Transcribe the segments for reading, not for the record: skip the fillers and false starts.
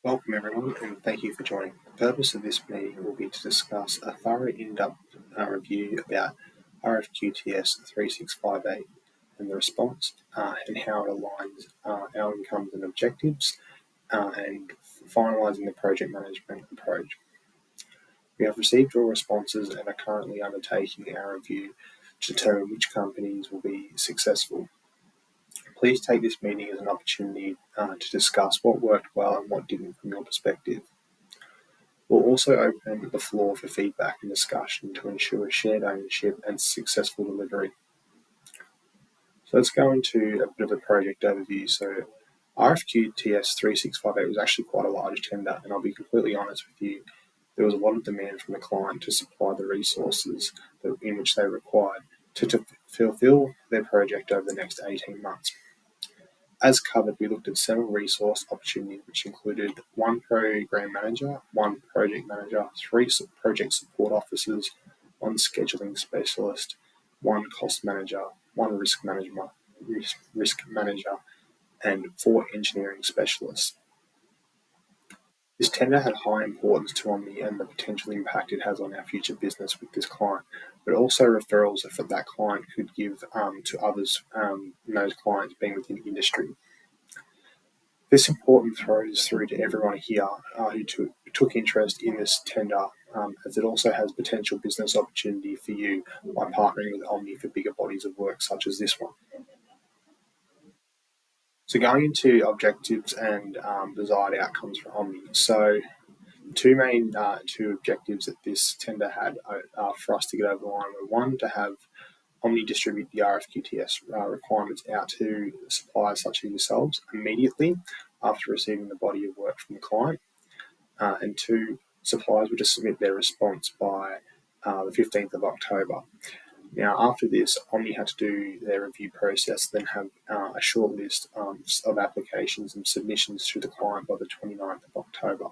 Welcome everyone, and thank you for joining. The purpose of this meeting will be to discuss a thorough in-depth review about RFQTS 3658 and the response and how it aligns our incomes and objectives and finalising the project management approach. We have received all responses and are currently undertaking our review to determine which companies will be successful. Please take this meeting as an opportunity to discuss what worked well and what didn't from your perspective. We'll also open the floor for feedback and discussion to ensure shared ownership and successful delivery. So let's go into a bit of a project overview. So RFQTS 3658 was actually quite a large tender, and I'll be completely honest with you, there was a lot of demand from the client to supply the resources in which they required to fulfill their project over the next 18 months. As covered, we looked at several resource opportunities, which included one program manager, one project manager, 3 project support officers, one scheduling specialist, one cost manager, one risk manager, and 4 engineering specialists. This tender had high importance to Omni and the potential impact it has on our future business with this client, but also referrals that that client could give to others, those clients being within the industry. This important throws through to everyone here who took interest in this tender, as it also has potential business opportunity for you by partnering with Omni for bigger bodies of work such as this one. So going into objectives and desired outcomes for Omni. So two main objectives that this tender had for us to get over the line were, one, to have Omni distribute the RFQTS requirements out to suppliers such as yourselves immediately after receiving the body of work from the client, and 2, suppliers were to submit their response by the 15th of October. Now, after this, Omni had to do their review process, then have a short list of applications and submissions to the client by the 29th of October.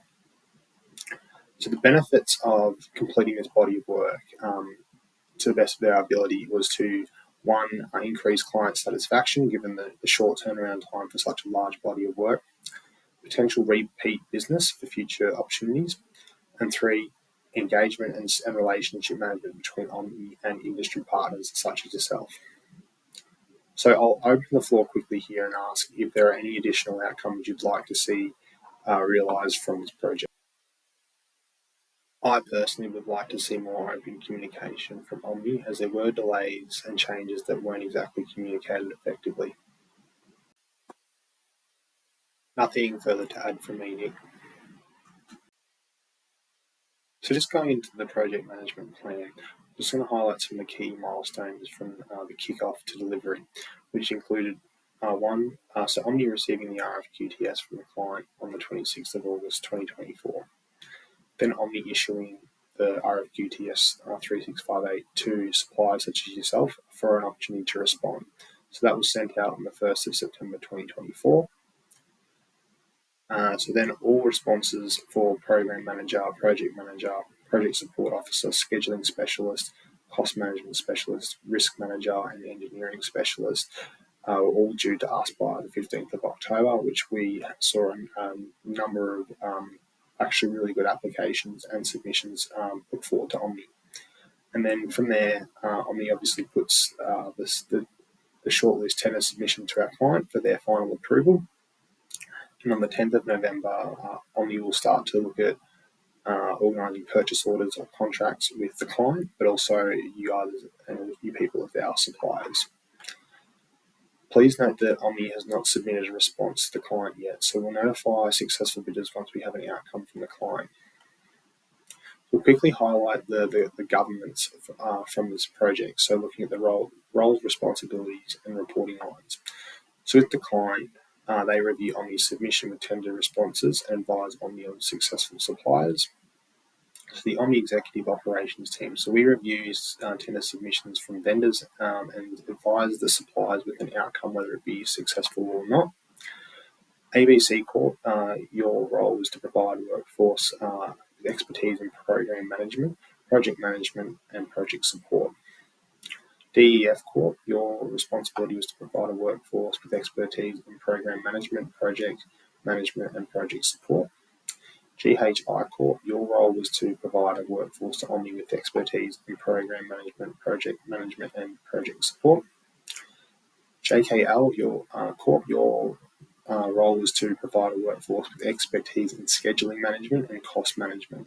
So the benefits of completing this body of work to the best of our ability was to, 1, increase client satisfaction given the short turnaround time for such a large body of work, potential repeat business for future opportunities, and 3, engagement and relationship management between Omni and industry partners such as yourself. So I'll open the floor quickly here and ask if there are any additional outcomes you'd like to see realised from this project. I personally would like to see more open communication from Omni, as there were delays and changes that weren't exactly communicated effectively. Nothing further to add from me, Nick. So just going into the project management plan, I'm just going to highlight some of the key milestones from the kickoff to delivery, which included so Omni receiving the RFQTS from the client on the 26th of August 2024. Then Omni issuing the RFQTS 3658 to suppliers such as yourself for an opportunity to respond. So that was sent out on the 1st of September 2024. So then all responses for program manager, project support officer, scheduling specialist, cost management specialist, risk manager, and engineering specialist were all due to us by the 15th of October, which we saw a number of actually really good applications and submissions put forward to Omni. And then from there, Omni obviously puts the shortlist tender submission to our client for their final approval. And on the 10th of November, Omni will start to look at organising purchase orders or contracts with the client, but also you guys and you people as our suppliers. Please note that Omni has not submitted a response to the client yet, so we'll notify successful bidders once we have an outcome from the client. We'll quickly highlight the governance from this project, so looking at the roles, responsibilities, and reporting lines. So with the client, they review Omni's submission with tender responses and advise Omni on successful suppliers. So the Omni Executive Operations team. So we review tender submissions from vendors and advise the suppliers with an outcome, whether it be successful or not. ABC Corp, your role is to provide a workforce with expertise in program management, project management, and project support. DEF Corp, your responsibility is to provide a workforce with expertise in program management, project management, and project support. GHI Corp, your role was to provide a workforce to Omni with expertise in program management, project management, and project support. JKL, your Corp, your role was to provide a workforce with expertise in scheduling management and cost management.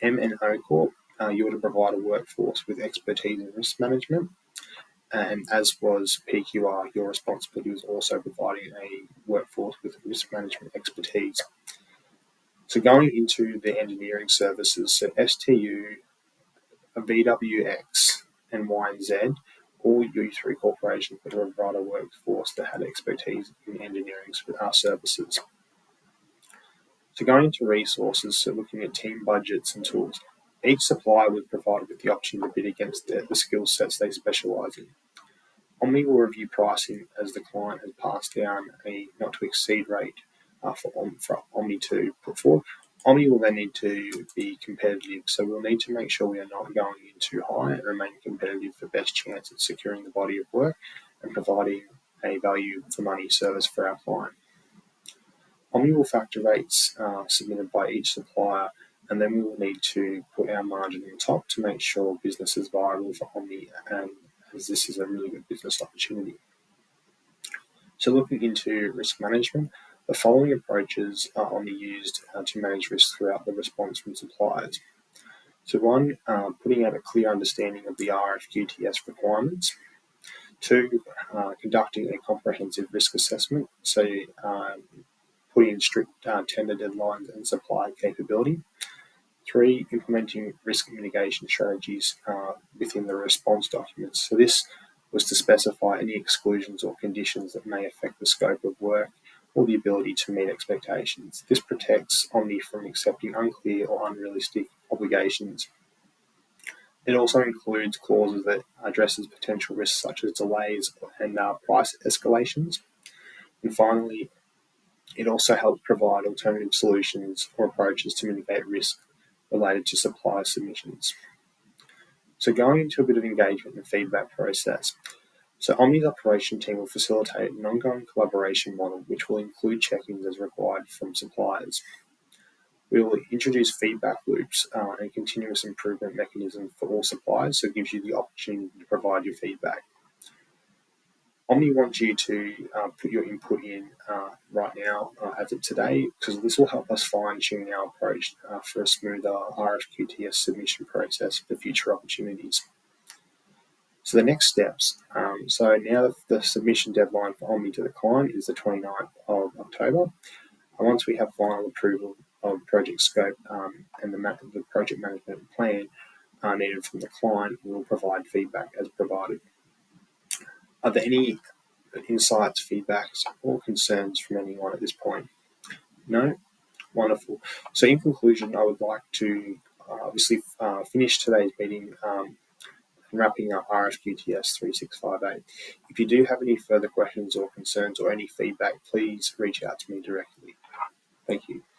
M&O Corp, you were to provide a workforce with expertise in risk management. And as was PQR, your responsibility was also providing a workforce with risk management expertise. So going into the engineering services, so STU, VWX, and YZ, all U3 corporations would provide a workforce that had expertise in engineering services. So going into resources, so looking at team budgets and tools, each supplier was provided with the option to bid against the skill sets they specialise in. Omni will review pricing as the client has passed down a not to exceed rate for Omni to put forward. Omni will then need to be competitive, so we'll need to make sure we are not going in too high and remain competitive for best chance at securing the body of work and providing a value for money service for our client. Omni will factor rates submitted by each supplier, and then we will need to put our margin on top to make sure business is viable for Omni, and as this is a really good business opportunity. So looking into risk management, the following approaches are Omni used to manage risk throughout the response from suppliers. So one, putting out a clear understanding of the RFQTS requirements. Two, conducting a comprehensive risk assessment, so putting in strict tender deadlines and supply capability. Three, implementing risk mitigation strategies within the response documents. So this was to specify any exclusions or conditions that may affect the scope of work or the ability to meet expectations. This protects Omni from accepting unclear or unrealistic obligations. It also includes clauses that addresses potential risks such as delays and price escalations. And finally, it also helps provide alternative solutions or approaches to mitigate risk related to supplier submissions. So going into a bit of engagement and feedback process. So Omni's operation team will facilitate an ongoing collaboration model which will include check-ins as required from suppliers. We will introduce feedback loops and continuous improvement mechanisms for all suppliers, so it gives you the opportunity to provide your feedback. Omni wants you to put your input in right now as of today, because this will help us fine-tune our approach for a smoother RFQTS submission process for future opportunities. So the next steps, so now the submission deadline for Omni to the client is the 29th of October. And once we have final approval of project scope and the project management plan needed from the client, we will provide feedback as provided. Are there any insights, feedbacks, or concerns from anyone at this point? No? Wonderful. So in conclusion, I would like to obviously finish today's meeting and wrapping up RFQTS 3658. If you do have any further questions or concerns or any feedback, please reach out to me directly. Thank you.